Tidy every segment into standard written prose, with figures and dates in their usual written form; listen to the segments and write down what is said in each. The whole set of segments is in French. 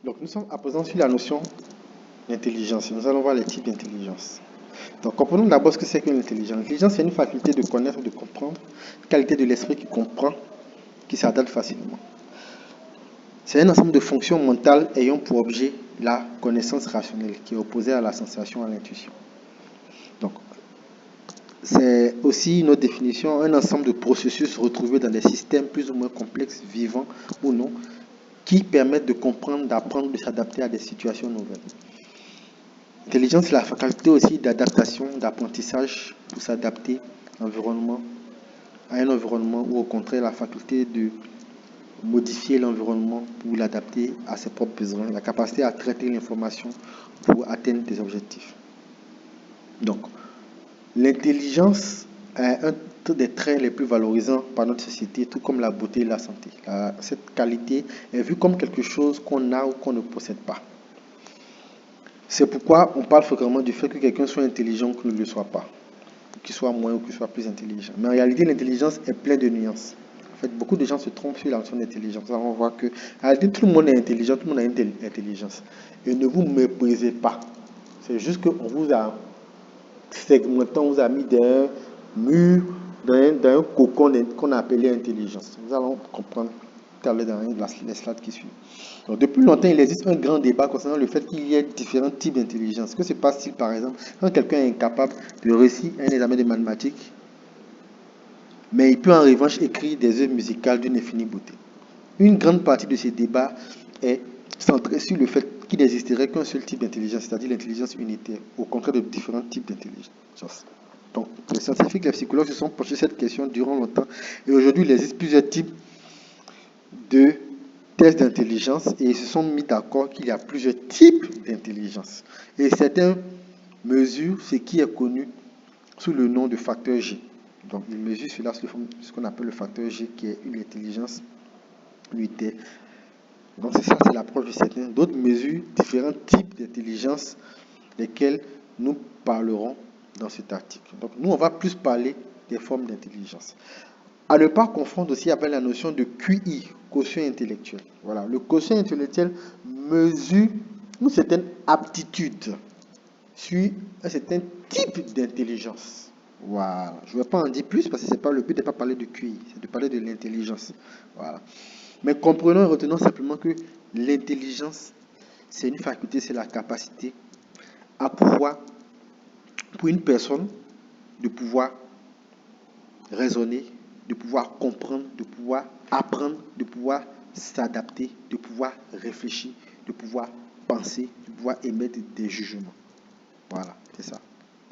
Donc, nous sommes à présent sur la notion d'intelligence. Nous allons voir les types d'intelligence. Donc, comprenons d'abord ce que c'est que l'intelligence. L'intelligence, c'est une faculté de connaître, de comprendre, une qualité de l'esprit qui comprend, qui s'adapte facilement. C'est un ensemble de fonctions mentales ayant pour objet la connaissance rationnelle, qui est opposée à la sensation, à l'intuition. Donc, c'est aussi une autre définition, un ensemble de processus retrouvés dans des systèmes plus ou moins complexes, vivants ou non, qui permettent de comprendre, d'apprendre, de s'adapter à des situations nouvelles. L'intelligence, c'est la faculté aussi d'adaptation, d'apprentissage pour s'adapter à un environnement ou au contraire la faculté de modifier l'environnement pour l'adapter à ses propres besoins, la capacité à traiter l'information pour atteindre des objectifs. Donc, l'intelligence est un des traits les plus valorisants par notre société, tout comme la beauté et la santé. Cette qualité est vue comme quelque chose qu'on a ou qu'on ne possède pas. C'est pourquoi on parle fréquemment du fait que quelqu'un soit intelligent ou qu'il ne le soit pas, qu'il soit moins ou qu'il soit plus intelligent. Mais en réalité, l'intelligence est pleine de nuances. En fait, beaucoup de gens se trompent sur la notion d'intelligence. On voit que, en réalité, tout le monde est intelligent, tout le monde a une intelligence. Et ne vous méprisez pas. C'est juste qu'on vous a segmenté, on vous a mis d'un mur, d'un cocon qu'on a appelé intelligence. Nous allons comprendre tout à l'heure dans les slides qui suivent. Donc, depuis longtemps, il existe un grand débat concernant le fait qu'il y ait différents types d'intelligence. Que se passe-t-il, par exemple, quand quelqu'un est incapable de réussir un examen de mathématiques, mais il peut en revanche écrire des œuvres musicales d'une infinie beauté? Une grande partie de ces débats est centrée sur le fait qu'il n'existerait qu'un seul type d'intelligence, c'est-à-dire l'intelligence unitaire, au contraire de différents types d'intelligence. Donc, les scientifiques, les psychologues se sont penchés sur cette question durant longtemps, et aujourd'hui, il existe plusieurs types de tests d'intelligence et ils se sont mis d'accord qu'il y a plusieurs types d'intelligence. Et certains mesurent ce qui est connu sous le nom de facteur G. Donc, ils mesurent cela sous ce qu'on appelle le facteur G, qui est une intelligence unitaire. Donc, c'est l'approche de certains. D'autres mesurent différents types d'intelligence, desquels nous parlerons dans cet article. Donc, nous, on va plus parler des formes d'intelligence. À ne pas confondre aussi avec la notion de QI, quotient intellectuel. Voilà, le quotient intellectuel mesure une certaine aptitude sur un certain type d'intelligence. Voilà, je ne vais pas en dire plus parce que c'est pas le but n'est pas parler de QI, c'est de parler de l'intelligence. Voilà. Mais comprenons et retenons simplement que l'intelligence, c'est une faculté, c'est la capacité à pouvoir, pour une personne, de pouvoir raisonner, de pouvoir comprendre, de pouvoir apprendre, de pouvoir s'adapter, de pouvoir réfléchir, de pouvoir penser, de pouvoir émettre des jugements. Voilà, c'est ça.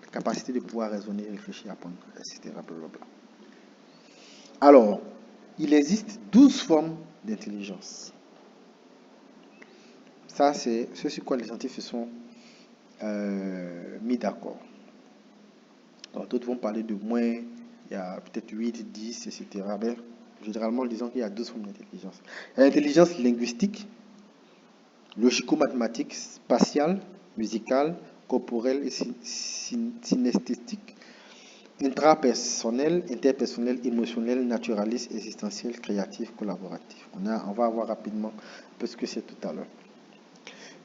La capacité de pouvoir raisonner, réfléchir, apprendre, etc. Blablabla. Alors, il existe 12 formes d'intelligence. Ça, c'est ce sur quoi les scientifiques se sont mis d'accord. Donc, d'autres vont parler de moins, il y a peut-être 8, 10, etc. Mais généralement, disons qu'il y a 12 formes d'intelligence. L'intelligence linguistique, logico-mathématique, spatiale, musicale, corporelle et synesthétique, intrapersonnelle, interpersonnelle, émotionnelle, naturaliste, existentielle, créative, collaborative. On va voir rapidement un peu ce que c'est tout à l'heure.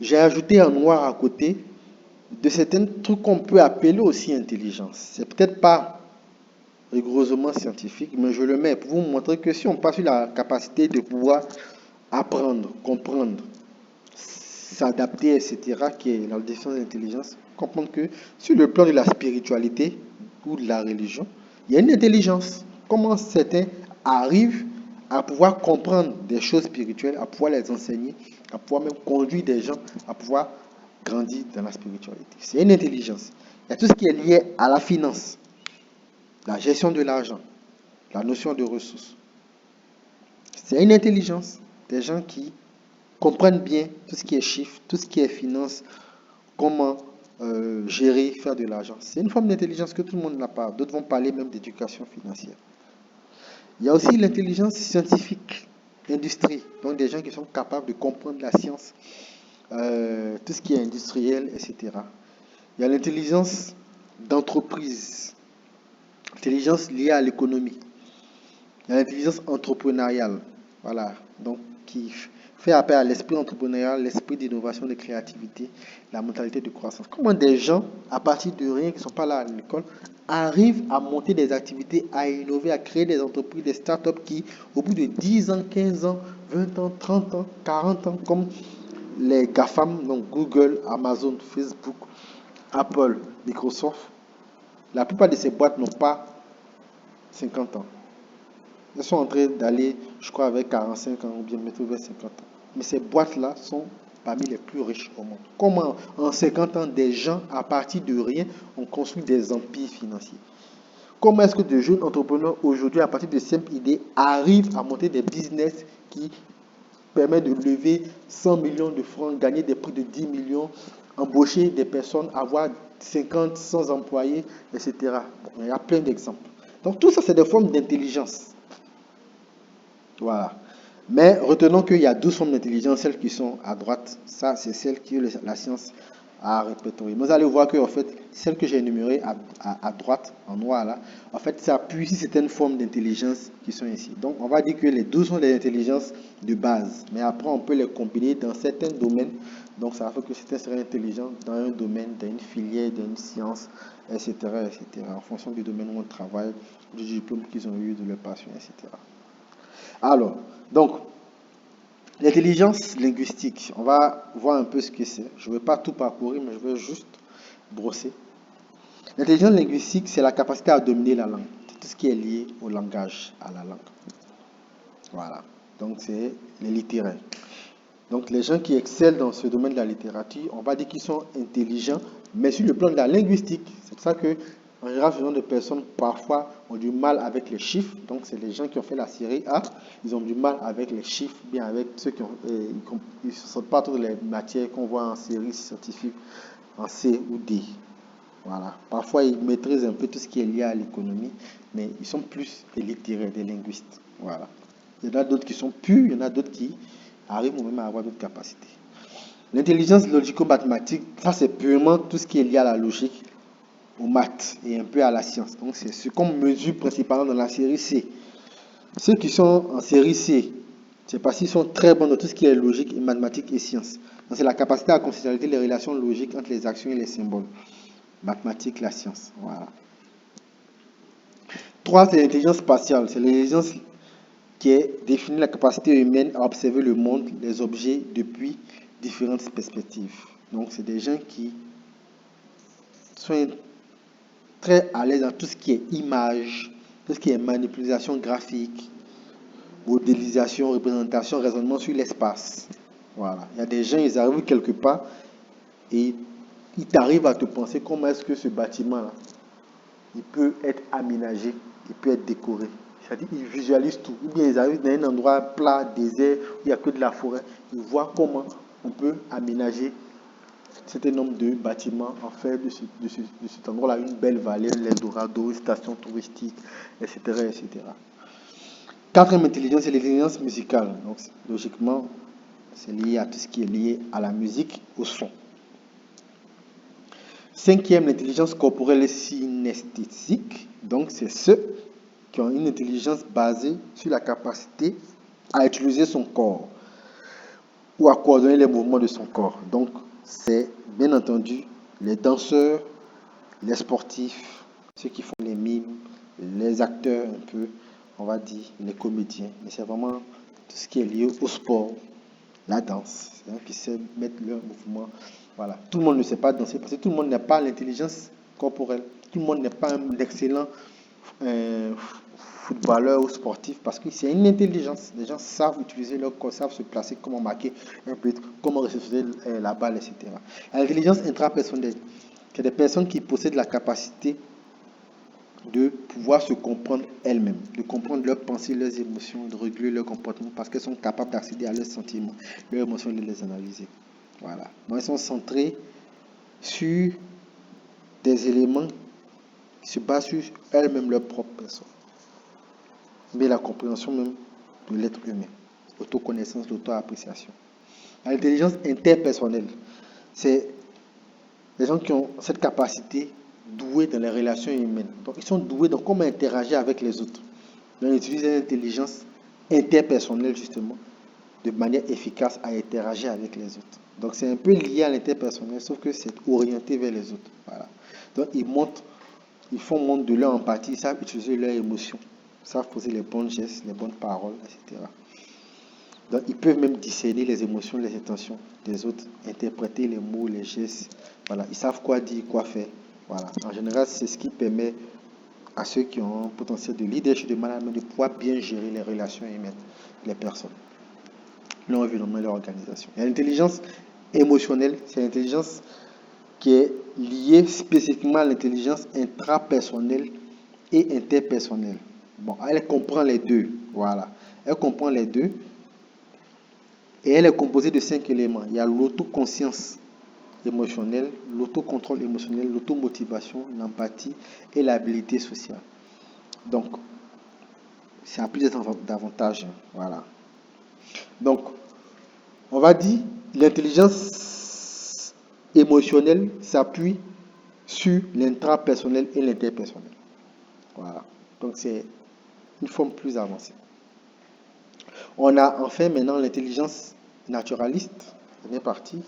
J'ai ajouté en noir à côté de certains trucs qu'on peut appeler aussi intelligence. C'est peut-être pas rigoureusement scientifique, mais je le mets pour vous montrer que si on passe sur la capacité de pouvoir apprendre, comprendre, s'adapter, etc., qui est la définition de l'intelligence, comprendre que sur le plan de la spiritualité ou de la religion, il y a une intelligence. Comment certains arrivent à pouvoir comprendre des choses spirituelles, à pouvoir les enseigner, à pouvoir même conduire des gens, à pouvoir grandir dans la spiritualité. C'est une intelligence. Il y a tout ce qui est lié à la finance, la gestion de l'argent, la notion de ressources. C'est une intelligence. Des gens qui comprennent bien tout ce qui est chiffres, tout ce qui est finance, comment gérer, faire de l'argent. C'est une forme d'intelligence que tout le monde n'a pas. D'autres vont parler même d'éducation financière. Il y a aussi l'intelligence scientifique, industrie. Donc des gens qui sont capables de comprendre la science, tout ce qui est industriel, etc. Il y a l'intelligence d'entreprise, intelligence liée à l'économie. Il y a l'intelligence entrepreneuriale, voilà, donc qui fait appel à l'esprit entrepreneurial, l'esprit d'innovation, de créativité, la mentalité de croissance. Comment des gens, à partir de rien, qui ne sont pas là à l'école, arrivent à monter des activités, à innover, à créer des entreprises, des startups qui, au bout de 10 ans, 15 ans, 20 ans, 30 ans, 40 ans, comme les GAFAM, donc Google, Amazon, Facebook, Apple, Microsoft, la plupart de ces boîtes n'ont pas 50 ans. Elles sont en train d'aller, je crois, avec 45 ans ou bien bientôt vers 50 ans. Mais ces boîtes-là sont parmi les plus riches au monde. Comment en 50 ans, des gens, à partir de rien, ont construit des empires financiers? Comment est-ce que de jeunes entrepreneurs, aujourd'hui, à partir de simples idées, arrivent à monter des business qui permettent de lever 100 millions de francs, gagner des prix de 10 millions, embaucher des personnes, avoir 50, 100 employés, etc. Bon, il y a plein d'exemples. Donc tout ça, c'est des formes d'intelligence. Voilà. Mais retenons qu'il y a 12 formes d'intelligence, celles qui sont à droite, ça c'est celles que la science a répertoriées. Vous allez voir que en fait, celles que j'ai énumérées à droite, en noir là, en fait, ça appuie sur certaines formes d'intelligence qui sont ici. Donc on va dire que les 12 sont des intelligences de base, mais après on peut les combiner dans certains domaines. Donc ça fait que certains seraient intelligents dans un domaine, dans une filière, dans une science, etc., etc., en fonction du domaine où on travaille, du diplôme qu'ils ont eu, de leur passion, etc. Alors, donc, l'intelligence linguistique, on va voir un peu ce que c'est. Je ne vais pas tout parcourir, mais je vais juste brosser. L'intelligence linguistique, c'est la capacité à dominer la langue. C'est tout ce qui est lié au langage, à la langue. Voilà. Donc, c'est les littéraires. Donc, les gens qui excellent dans ce domaine de la littérature, on va dire qu'ils sont intelligents, mais sur le plan de la linguistique. C'est pour ça que, en général, ce genre de personnes, parfois, ont du mal avec les chiffres. Donc, c'est les gens qui ont fait la série A, ils ont du mal avec les chiffres, bien avec ceux qui ont, ils ne sont pas toutes les matières qu'on voit en série scientifique, en C ou D. Voilà. Parfois, ils maîtrisent un peu tout ce qui est lié à l'économie, mais ils sont plus des littéraires, des linguistes. Voilà. Il y en a d'autres qui sont purs, il y en a d'autres qui arrivent même à avoir d'autres capacités. L'intelligence logico-mathématique, ça c'est purement tout ce qui est lié à la logique, aux maths et un peu à la science. Donc c'est ce qu'on mesure principalement dans la série C. Ceux qui sont en série C, c'est parce qu'ils sont très bons dans tout ce qui est logique et mathématiques et sciences. Donc c'est la capacité à considérer les relations logiques entre les actions et les symboles. Mathématiques, la science. Voilà. 3, c'est l'intelligence spatiale. C'est l'intelligence qui est définit la capacité humaine à observer le monde, les objets depuis différentes perspectives. Donc, c'est des gens qui sont très à l'aise dans tout ce qui est image, tout ce qui est manipulation graphique, modélisation, représentation, raisonnement sur l'espace. Voilà. Il y a des gens, ils arrivent quelque part et ils t'arrivent à te penser comment est-ce que ce bâtiment-là, il peut être aménagé, il peut être décoré. C'est-à-dire qu'ils visualisent tout. Ou bien ils arrivent dans un endroit plat, désert, où il n'y a que de la forêt. Ils voient comment on peut aménager un certain nombre de bâtiments, en fait de cet endroit-là une belle vallée, l'Eldorado, une station touristique, etc. etc. Quatrième intelligence, c'est l'intelligence musicale. Donc logiquement, c'est lié à tout ce qui est lié à la musique, au son. Cinquième, l'intelligence corporelle et synesthésique. Donc c'est ceux qui ont une intelligence basée sur la capacité à utiliser son corps ou à coordonner les mouvements de son corps. Donc, c'est bien entendu les danseurs, les sportifs, ceux qui font les mimes, les acteurs un peu, on va dire, les comédiens. Mais c'est vraiment tout ce qui est lié au sport, la danse, qui sait mettre leur mouvement. Voilà. Tout le monde ne sait pas danser parce que tout le monde n'a pas l'intelligence corporelle. Tout le monde n'est pas un excellent footballeur ou sportif parce que c'est une intelligence. Les gens savent utiliser leur corps, savent se placer, comment marquer un but, comment réceptionner la balle, etc. L'intelligence intrapersonnelle, c'est des personnes qui possèdent la capacité de pouvoir se comprendre elles-mêmes, de comprendre leurs pensées, leurs émotions, de réguler leur comportement parce qu'elles sont capables d'accéder à leurs sentiments, leurs émotions et de les analyser. Voilà. Donc elles sont centrées sur des éléments qui se basent sur elles-mêmes, leur propre personne. Mais la compréhension même de l'être humain. Autoconnaissance, l'auto-appréciation. L'intelligence interpersonnelle, c'est les gens qui ont cette capacité douée dans les relations humaines. Donc, ils sont doués dans comment interagir avec les autres. Donc, ils utilisent l'intelligence interpersonnelle, justement, de manière efficace à interagir avec les autres. Donc c'est un peu lié à l'interpersonnel, sauf que c'est orienté vers les autres. Voilà. Donc ils font montre de leur empathie, ils savent utiliser leurs émotions, ils savent poser les bons gestes, les bonnes paroles, etc. Donc ils peuvent même discerner les émotions, les intentions des autres, interpréter les mots, les gestes. Voilà, ils savent quoi dire, quoi faire. Voilà. En général, c'est ce qui permet à ceux qui ont un potentiel de leadership, de management, de pouvoir bien gérer les relations humaines, les personnes, l'environnement et l'organisation. Et l'intelligence émotionnelle, c'est l'intelligence qui est liée spécifiquement à l'intelligence intrapersonnelle et interpersonnelle. Bon, elle comprend les deux. Voilà. Elle comprend les deux. Et elle est composée de 5 éléments. Il y a l'autoconscience émotionnelle, l'autocontrôle émotionnel, l'automotivation, l'empathie et l'habilité sociale. Donc, c'est à plus d'avantages. Voilà. Donc, on va dire l'intelligence émotionnelle s'appuie sur l'intrapersonnel et l'interpersonnel. Voilà. Donc, c'est une forme plus avancée. On a enfin maintenant l'intelligence naturaliste. Première partie.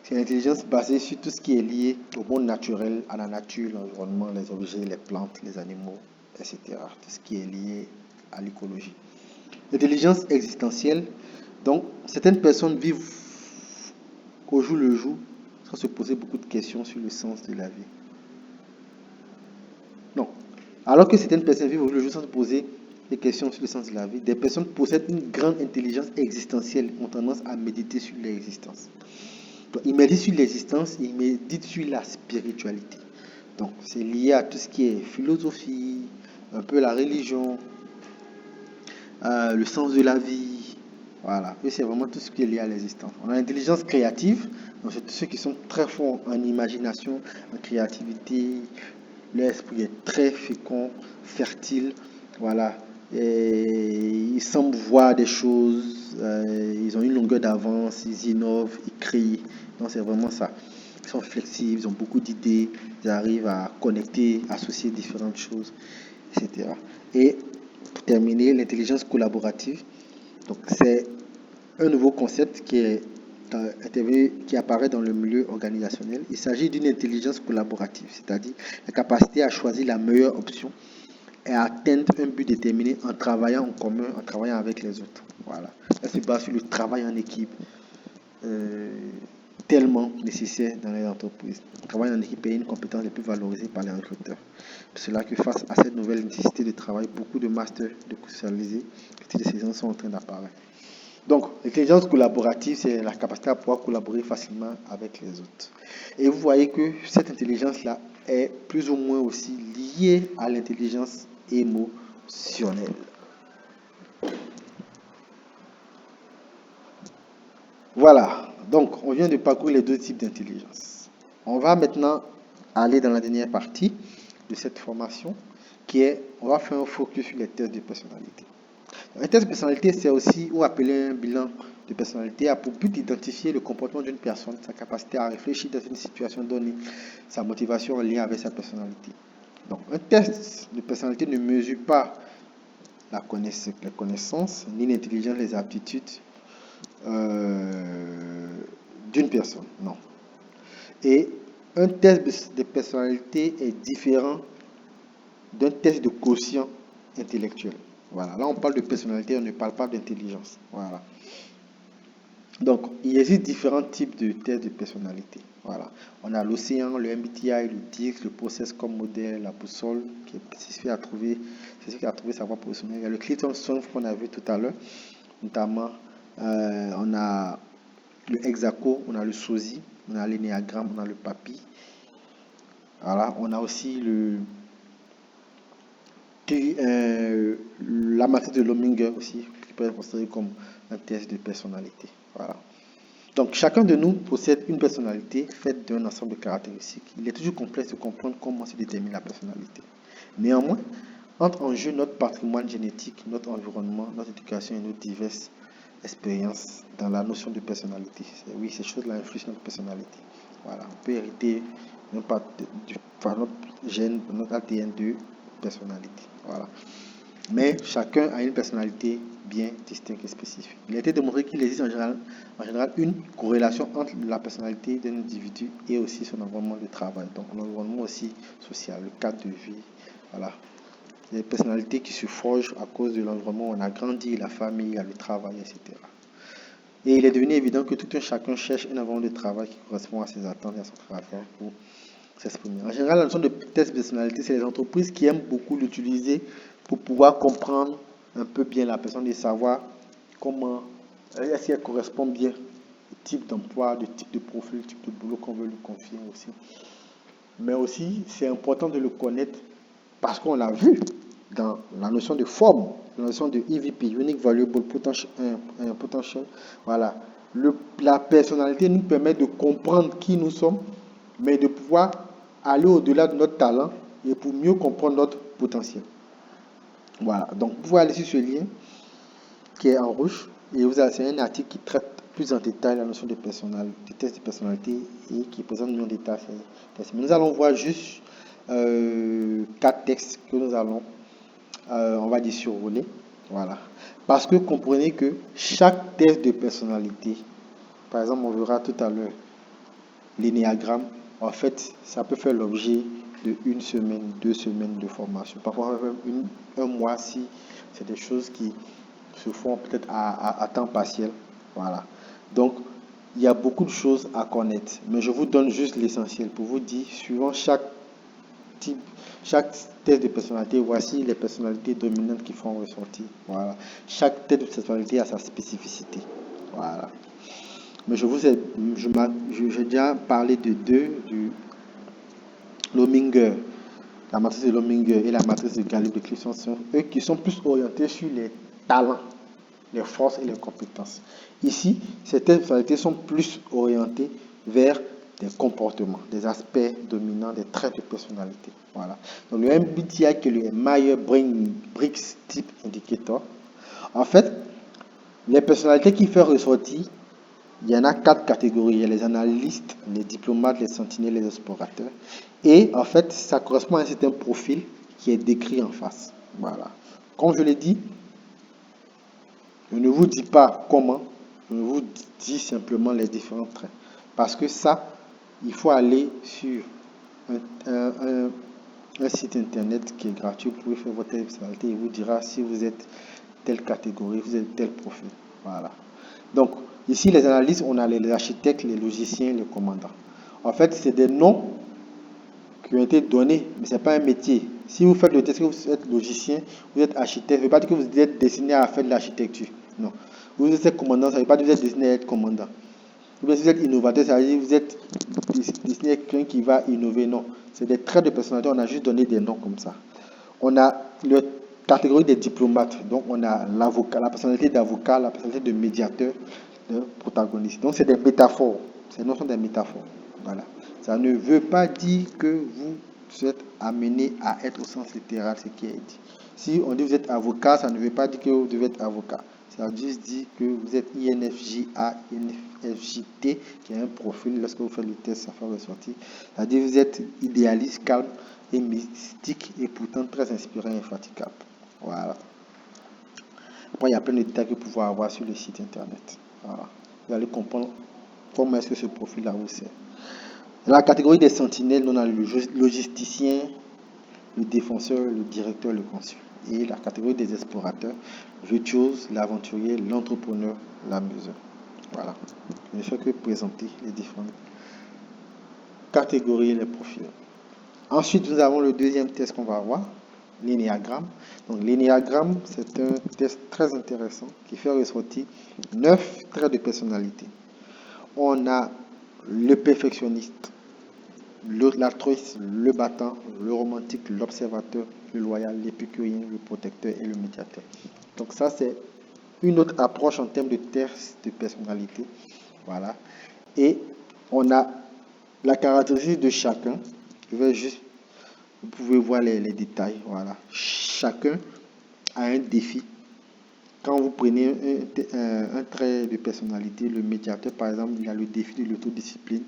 C'est l'intelligence basée sur tout ce qui est lié au monde naturel, à la nature, l'environnement, les objets, les plantes, les animaux, etc. Tout ce qui est lié à l'écologie. L'intelligence existentielle, donc certaines personnes vivent au jour le jour sans se poser beaucoup de questions sur le sens de la vie. Non. Alors que certaines personnes vivent au jour le jour sans se poser des questions sur le sens de la vie, des personnes possèdent une grande intelligence existentielle, ont tendance à méditer sur l'existence. Donc, ils méditent sur l'existence, ils méditent sur la spiritualité. Donc, c'est lié à tout ce qui est philosophie, un peu la religion, le sens de la vie. Voilà. Et c'est vraiment tout ce qui est lié à l'existence. On a l'intelligence créative, donc c'est tous ceux qui sont très forts en imagination, en créativité. Leur esprit est très fécond, fertile. Voilà. Et ils semblent voir des choses, ils ont une longueur d'avance, ils innovent, ils créent. Donc c'est vraiment ça. Ils sont flexibles, ils ont beaucoup d'idées, ils arrivent à connecter, associer différentes choses, etc. Et pour terminer, l'intelligence collaborative. Donc c'est un nouveau concept qui apparaît dans le milieu organisationnel. Il s'agit d'une intelligence collaborative, c'est-à-dire la capacité à choisir la meilleure option et à atteindre un but déterminé en travaillant en commun, en travaillant avec les autres. Voilà. Elle se base sur le travail en équipe, tellement nécessaire dans les entreprises. Le travail en équipe est une compétence les plus valorisée par les recruteurs. C'est là que face à cette nouvelle nécessité de travail, beaucoup de masters de spécialisés de saison sont en train d'apparaître. Donc, l'intelligence collaborative, c'est la capacité à pouvoir collaborer facilement avec les autres. Et vous voyez que cette intelligence-là est plus ou moins aussi liée à l'intelligence émotionnelle. Voilà, donc on vient de parcourir les deux types d'intelligence. On va maintenant aller dans la dernière partie de cette formation, on va faire un focus sur les tests de personnalité. Un test de personnalité, c'est aussi, ou appelé un bilan de personnalité, a pour but d'identifier le comportement d'une personne, sa capacité à réfléchir dans une situation donnée, sa motivation en lien avec sa personnalité. Donc, un test de personnalité ne mesure pas les connaissances, ni l'intelligence, les aptitudes d'une personne, non. Et un test de personnalité est différent d'un test de quotient intellectuel. Voilà, là on parle de personnalité, on ne parle pas d'intelligence. Voilà. Donc, il existe différents types de tests de personnalité. Voilà. On a l'océan, le MBTI, le DISC, le process comme modèle, la boussole, qui est spécifique à trouver sa voie professionnelle. Il y a le Clinton-Strength qu'on a vu tout à l'heure, notamment, on a le Hexaco, on a le SOSI, on a l'énéagramme, on a le PAPI. Voilà, on a aussi la matrice de Lominger aussi, qui peut être considérée comme un test de personnalité. Voilà. Donc, chacun de nous possède une personnalité faite d'un ensemble de caractéristiques. Il est toujours complexe de comprendre comment se détermine la personnalité. Néanmoins, entre en jeu notre patrimoine génétique, notre environnement, notre éducation et nos diverses expériences dans la notion de personnalité. Oui, ces choses-là influent sur notre personnalité. Voilà. On peut hériter par notre gène, notre ADN de personnalité. Voilà. mais chacun a une personnalité bien distincte et spécifique. Il a été démontré qu'il existe en général une corrélation entre la personnalité d'un individu et aussi son environnement de travail, donc l'environnement aussi social, le cadre de vie, voilà. Il y a des personnalités qui se forgent à cause de l'environnement où on a grandi, la famille, le travail, etc. Et il est devenu évident que tout un chacun cherche un environnement de travail qui correspond à ses attentes et à son caractère pour s'exprimer. En général, la notion de test de personnalité, c'est les entreprises qui aiment beaucoup l'utiliser pour pouvoir comprendre un peu bien la personne et savoir comment, est-ce qu'elle correspond bien au type d'emploi, le type de profil, le type de boulot qu'on veut lui confier aussi. Mais aussi, c'est important de le connaître parce qu'on l'a vu dans la notion de forme, la notion de EVP, Unique Valuable Potential. Voilà. La personnalité nous permet de comprendre qui nous sommes, mais de pouvoir aller au-delà de notre talent et pour mieux comprendre notre potentiel. Voilà. Donc, vous pouvez aller sur ce lien qui est en rouge et vous avez un article qui traite plus en détail la notion de test de personnalité et qui présente mieux en détail ces tests. Mais nous allons voir juste 4 textes que nous allons, on va dire, survoler. Voilà. Parce que comprenez que chaque test de personnalité, par exemple, on verra tout à l'heure l'énéagramme, en fait, ça peut faire l'objet de 1 semaine, 2 semaines de formation. Parfois même un mois si c'est des choses qui se font peut-être à temps partiel. Voilà. Donc, il y a beaucoup de choses à connaître. Mais je vous donne juste l'essentiel pour vous dire, suivant chaque test de personnalité, voici les personnalités dominantes qui font ressortir. Voilà. Chaque test de personnalité a sa spécificité. Voilà. Mais j'ai déjà parlé de deux, du Lominger, la matrice de Lominger et la matrice de Gallup-Clifton, sont eux qui sont plus orientés sur les talents, les forces et les compétences. Ici, ces tests de personnalité sont plus orientés vers des comportements, des aspects dominants, des traits de personnalité. Voilà. Donc le MBTI qui est le Myers-Briggs Type Indicator, en fait, les personnalités qui font ressortir, il y en a 4 catégories. Il y a les analystes, les diplomates, les sentinelles, les explorateurs. Et en fait, ça correspond à un certain profil qui est décrit en face. Voilà. Comme je l'ai dit, je ne vous dis pas comment, je vous dis simplement les différents traits. Parce que ça, il faut aller sur un site internet qui est gratuit. Vous pouvez faire votre personnalité et il vous dira si vous êtes telle catégorie, vous êtes tel profil. Voilà. Donc, ici, les analystes, on a les architectes, les logiciens, les commandants. En fait, c'est des noms qui ont été donnés, mais ce n'est pas un métier. Si vous faites le test que vous êtes logicien, vous êtes architecte, ça ne veut pas dire que vous êtes destiné à faire de l'architecture. Non. Vous êtes commandant, ça ne veut pas dire que vous êtes destiné à être commandant. Ou bien si vous êtes innovateur, ça veut dire que vous êtes destiné à être quelqu'un qui va innover. Non. C'est des traits de personnalité, on a juste donné des noms comme ça. On a la catégorie des diplomates. Donc, on a l'avocat, la personnalité d'avocat, la personnalité de médiateur, de protagoniste. Donc, c'est des métaphores. Ces noms sont des métaphores. Voilà. Ça ne veut pas dire que vous êtes amené à être au sens littéral, ce qui est dit. Si on dit que vous êtes avocat, ça ne veut pas dire que vous devez être avocat. Ça veut juste dire que vous êtes INFJ-A, INFJ-T, qui a un profil. Lorsque vous faites le test, ça fait ressortir. Ça veut dire que vous êtes idéaliste, calme et mystique et pourtant très inspirant et infatigable. Voilà. Après, il y a plein de détails que vous pouvez avoir sur le site internet. Voilà. Vous allez comprendre comment est-ce que ce profil-là vous sert. Dans la catégorie des sentinelles, on a le logisticien, le défenseur, le directeur, le consul. Et la catégorie des explorateurs, virtuose, l'aventurier, l'entrepreneur, l'amuseur. Voilà. Je ne fais que présenter les différentes catégories et les profils. Ensuite, nous avons le deuxième test qu'on va avoir, l'énéagramme. Donc, l'énéagramme, c'est un test très intéressant qui fait ressortir 9 traits de personnalité. On a le perfectionniste, l'altruiste, le battant, le romantique, l'observateur, le loyal, l'épicurien, le protecteur et le médiateur. Donc ça, c'est une autre approche en termes de test de personnalité. Voilà. Et on a la caractéristique de chacun. Je vais juste, vous pouvez voir les détails. Voilà. Chacun a un défi. Quand vous prenez un trait de personnalité, le médiateur, par exemple, il a le défi de l'autodiscipline.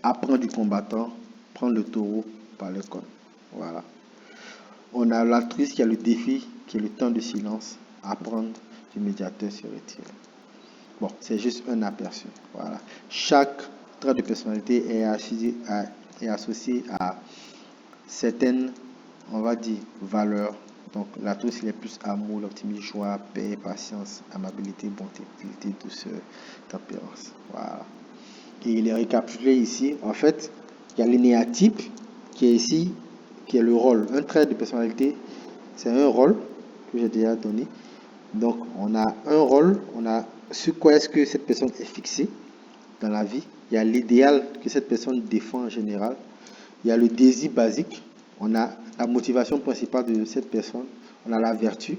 Apprendre du combattant, prendre le taureau par le col. Voilà. On a l'altruisme qui a le défi, qui est le temps de silence, apprendre du médiateur se retirer. Bon, c'est juste un aperçu. Voilà. Chaque trait de personnalité est associé à certaines, on va dire, valeurs. Donc, l'altruisme, il est plus amour, l'optimisme, joie, paix, patience, amabilité, bonté, utilité, douceur, tempérance. Voilà. Et il est récapitulé ici. En fait, il y a l'énéatype qui est ici, qui est le rôle. Un trait de personnalité, c'est un rôle que j'ai déjà donné. Donc, on a un rôle, on a sur quoi est-ce que cette personne est fixée dans la vie. Il y a l'idéal que cette personne défend en général. Il y a le désir basique. On a la motivation principale de cette personne. On a la vertu.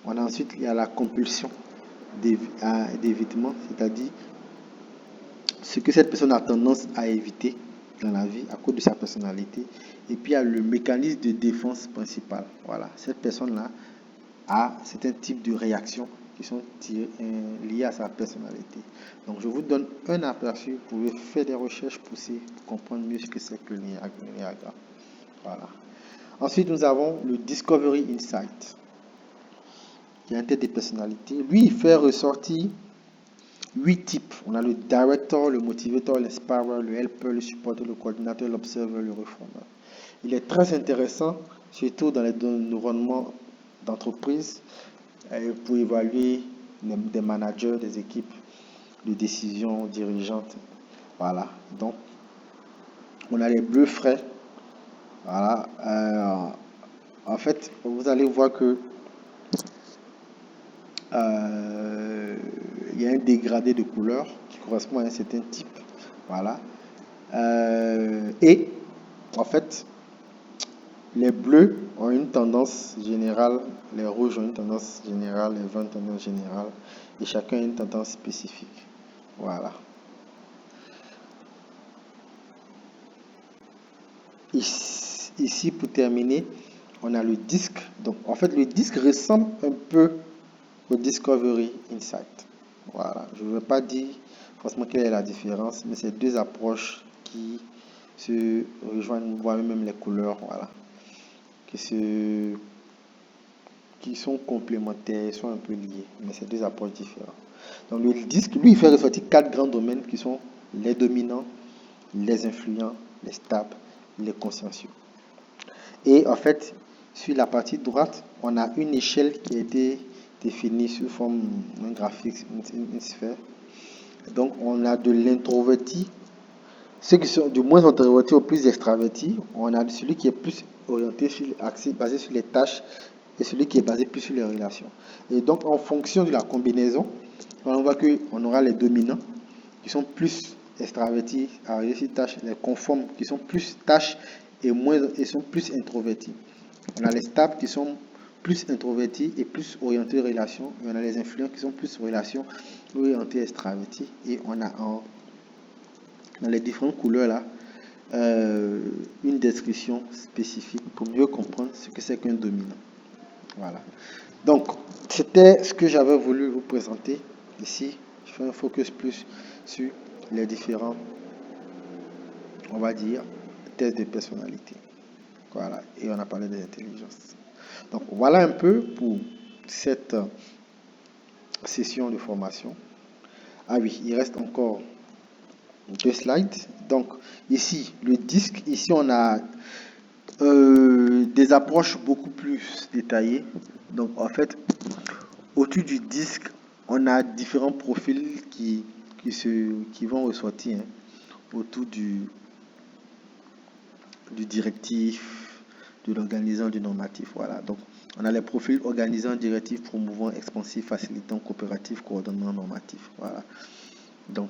On a ensuite, il y a la compulsion d'évitement, c'est-à-dire ce que cette personne a tendance à éviter dans la vie à cause de sa personnalité. Et puis, il y a le mécanisme de défense principal. Voilà, cette personne-là a certains types de réactions qui sont liées à sa personnalité. Donc, je vous donne un aperçu. Vous pouvez faire des recherches poussées pour comprendre mieux ce que c'est que le néagramme. Voilà. Ensuite, nous avons le Discovery Insight, qui est un test de personnalité. Lui, il fait ressortir 8 types. On a le director, le motivator, l'inspirer, le helper, le supporter, le coordinateur, l'observer, le refondeur. Il est très intéressant, surtout dans les environnements d'entreprise, pour évaluer des managers, des équipes de décision dirigeantes. Voilà. Donc, on a les bleus frais. Voilà. En fait, vous allez voir que il y a un dégradé de couleur qui correspond à un certain type. Voilà. Et en fait, les bleus ont une tendance générale, les rouges ont une tendance générale, les verts ont une tendance générale, et chacun a une tendance spécifique. Voilà. Ici, pour terminer, on a le disque. Donc, en fait, le disque ressemble un peu au Discovery Insight. Voilà. Je ne veux pas dire forcément quelle est la différence, mais c'est deux approches qui se rejoignent, voire même les couleurs, voilà, qui sont complémentaires, sont un peu liés, mais c'est deux approches différentes. Donc le disque, lui, il fait ressortir 4 grands domaines qui sont les dominants, les influents, les stables, les consciencieux. Et en fait, sur la partie droite, on a une échelle qui a été définie sous forme d'un graphique, une sphère. Donc on a de l'introverti, ceux qui sont du moins introvertis au plus extravertis. On a celui qui est plus orienté sur l'axe, basé sur les tâches, et celui qui est basé plus sur les relations. Et donc en fonction de la combinaison, on voit qu'on aura les dominants qui sont plus extravertis à réussir tâches, les conformes qui sont plus tâches et sont plus introvertis. On a les stables qui sont plus introvertis et plus orientés relations. Et on a les influents qui sont plus relations orientés extravertis. Et on a dans les différentes couleurs là une description spécifique pour mieux comprendre ce que c'est qu'un dominant. Voilà. Donc, c'était ce que j'avais voulu vous présenter ici. Je fais un focus plus sur les différents, on va dire, tests de personnalité. Voilà. Et on a parlé des intelligences. Donc, voilà un peu pour cette session de formation. Ah oui, il reste encore 2 slides. Donc, ici, le disque. Ici, on a des approches beaucoup plus détaillées. Donc, en fait, au-dessus du disque, on a différents profils qui vont ressortir autour du directif, de l'organisant, du normatif. Voilà. Donc, on a les profils organisant, directif, promouvant, expansif, facilitant, coopératif, coordonnant, normatif. Voilà. Donc,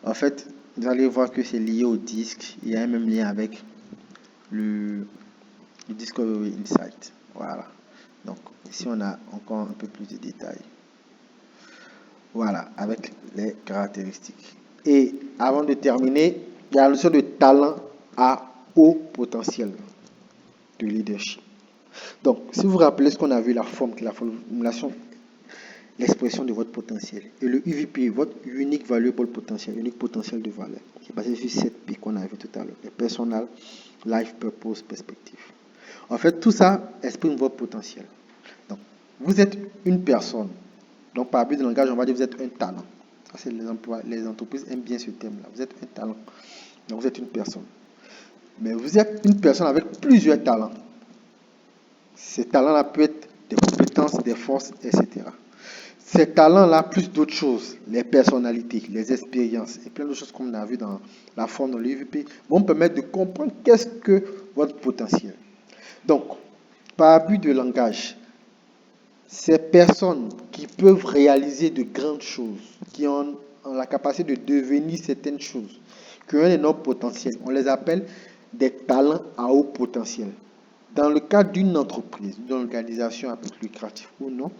en fait, vous allez voir que c'est lié au disque. Il y a un même lien avec le Discovery Insight. Voilà. Donc, ici, on a encore un peu plus de détails. Voilà, avec les caractéristiques. Et avant de terminer, il y a la notion de talent à haut potentiel de leadership. Donc, si vous vous rappelez ce qu'on a vu, la formulation, l'expression de votre potentiel. Et le UVP, votre Unique Valuable Potential, unique potentiel de valeur, qui est basé sur 7 P qu'on a vu tout à l'heure. Les personal, life, purpose, perspective. En fait, tout ça exprime votre potentiel. Donc, vous êtes une personne. Donc, par abus de langage, on va dire que vous êtes un talent. Ça, c'est les entreprises aiment bien ce thème-là. Vous êtes un talent. Donc, vous êtes une personne. Mais vous êtes une personne avec plusieurs talents. Ces talents-là peuvent être des compétences, des forces, etc. Ces talents-là, plus d'autres choses, les personnalités, les expériences et plein de choses qu'on a vu dans la forme de l'UVP, vont permettre de comprendre qu'est-ce que votre potentiel. Donc, par abus de langage, ces personnes qui peuvent réaliser de grandes choses, qui ont la capacité de devenir certaines choses, qui ont un énorme potentiel, on les appelle des talents à haut potentiel. Dans le cadre d'une entreprise, d'une organisation à but lucratif ou non,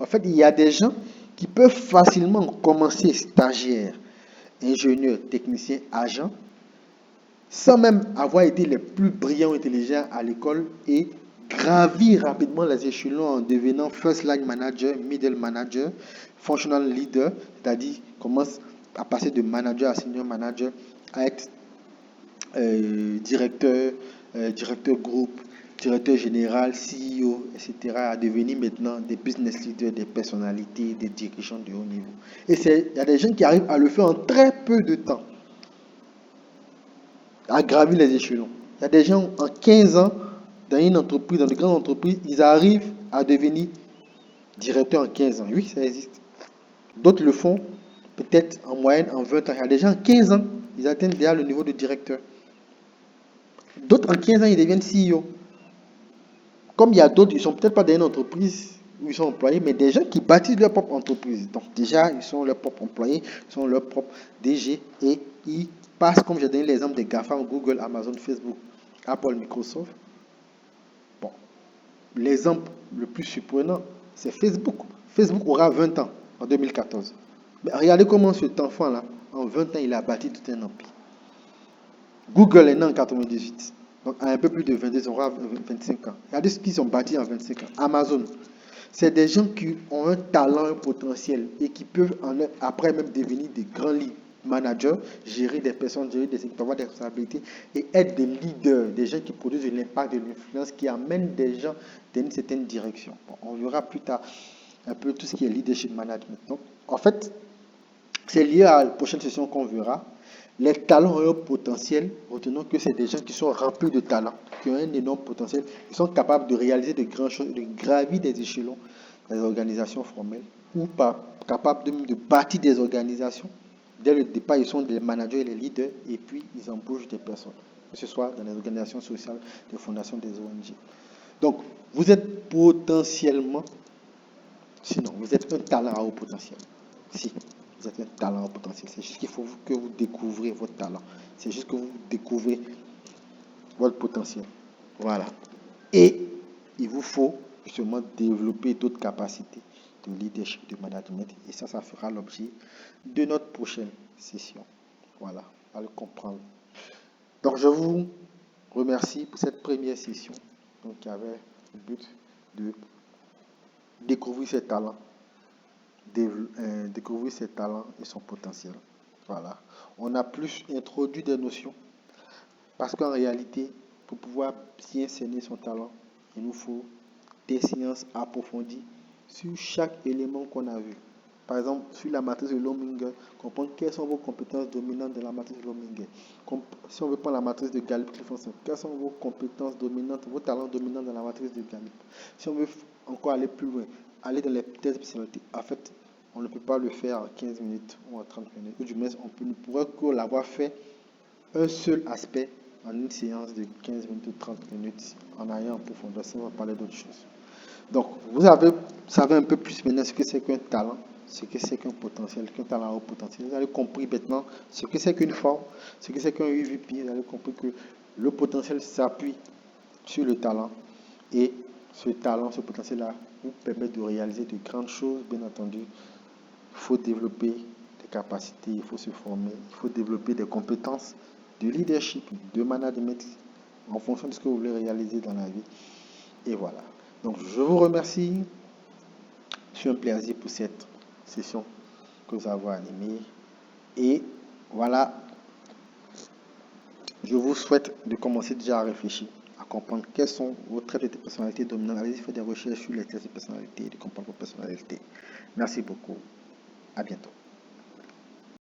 en fait, il y a des gens qui peuvent facilement commencer stagiaires, ingénieurs, techniciens, agents, sans même avoir été les plus brillants intelligents à l'école et gravir rapidement les échelons en devenant first line manager, middle manager, functional leader, c'est-à-dire commence à passer de manager à senior manager, à être directeur, directeur groupe, directeur général, CEO, etc., à devenir maintenant des business leaders, des personnalités, des dirigeants de haut niveau. Et il y a des gens qui arrivent à le faire en très peu de temps, à gravir les échelons. Il y a des gens en 15 ans, dans une entreprise, dans de grandes entreprises, ils arrivent à devenir directeur en 15 ans. Oui, ça existe. D'autres le font peut-être en moyenne en 20 ans. Il y a des gens en 15 ans, ils atteignent déjà le niveau de directeur. D'autres en 15 ans, ils deviennent CEO. Comme il y a d'autres, ils ne sont peut-être pas dans une entreprise où ils sont employés, mais des gens qui bâtissent leur propre entreprise. Donc déjà, ils sont leurs propres employés, ils sont leurs propres DG et ils passent, comme j'ai donné l'exemple des GAFAM, Google, Amazon, Facebook, Apple, Microsoft. Bon, l'exemple le plus surprenant, c'est Facebook. Facebook aura 20 ans en 2014. Mais regardez comment cet enfant-là, en 20 ans, il a bâti tout un empire. Google est né en 98. Donc, à un peu plus de 22 ans, on aura 25 ans. Regardez ce qu'ils ont bâti en 25 ans. Amazon, c'est des gens qui ont un talent, un potentiel et qui peuvent après même devenir des grands managers, gérer des personnes, gérer des équipes, avoir des responsabilités et être des leaders, des gens qui produisent de l'impact, de l'influence, qui amènent des gens dans une certaine direction. Bon, on verra plus tard un peu tout ce qui est leadership management. Donc, en fait, c'est lié à la prochaine session qu'on verra. Les talents et un potentiel, retenons que c'est des gens qui sont remplis de talent, qui ont un énorme potentiel, qui sont capables de réaliser de grandes choses, de gravir des échelons dans les organisations formelles, ou pas capables de bâtir des organisations. Dès le départ, ils sont des managers et les leaders, et puis ils embauchent des personnes, que ce soit dans les organisations sociales, des fondations, des ONG. Donc, vous êtes potentiellement, sinon, vous êtes un talent à haut potentiel. Si. Vous êtes un talent au potentiel. C'est juste qu'il faut que vous découvrez votre talent. C'est juste que vous découvrez votre potentiel. Voilà. Et il vous faut justement développer d'autres capacités de leadership, de management. Et ça fera l'objet de notre prochaine session. Voilà. À le comprendre. Donc, je vous remercie pour cette première session. Donc, qui avait le but de découvrir ses talents. Découvrir ses talents et son potentiel. Voilà. On a plus introduit des notions parce qu'en réalité, pour pouvoir bien cerner son talent, il nous faut des sciences approfondies sur chaque élément qu'on a vu. Par exemple, sur la matrice de Lominger, comprendre quelles sont vos compétences dominantes de la matrice de Lominger. Si on veut prendre la matrice de Gallup-Cliffonson, quelles sont vos compétences dominantes, vos talents dominants dans la matrice de Gallup. Si on veut encore aller plus loin, aller dans les tests de spécialité, en fait, on ne peut pas le faire en 15 minutes ou en 30 minutes, ou du moins, on ne pourrait que l'avoir fait un seul aspect en une séance de 15 minutes ou 30 minutes en allant en profondeur, ça va parler d'autres choses. Donc, vous savez un peu plus maintenant ce que c'est qu'un talent, ce que c'est qu'un potentiel, qu'un talent au potentiel. Vous avez compris maintenant ce que c'est qu'une forme, ce que c'est qu'un UVP. Vous avez compris que le potentiel s'appuie sur le talent et ce talent, ce potentiel-là vous permet de réaliser de grandes choses, bien entendu. Il faut développer des capacités, il faut se former, il faut développer des compétences de leadership, de management en fonction de ce que vous voulez réaliser dans la vie. Et voilà. Donc, je vous remercie. C'est un plaisir pour cette session que vous avez animée. Et voilà, je vous souhaite de commencer déjà à réfléchir à comprendre quels sont vos traits de personnalité dominants, allez-y faire des recherches sur les traits de personnalité et de comprendre vos personnalités. Merci beaucoup. À bientôt.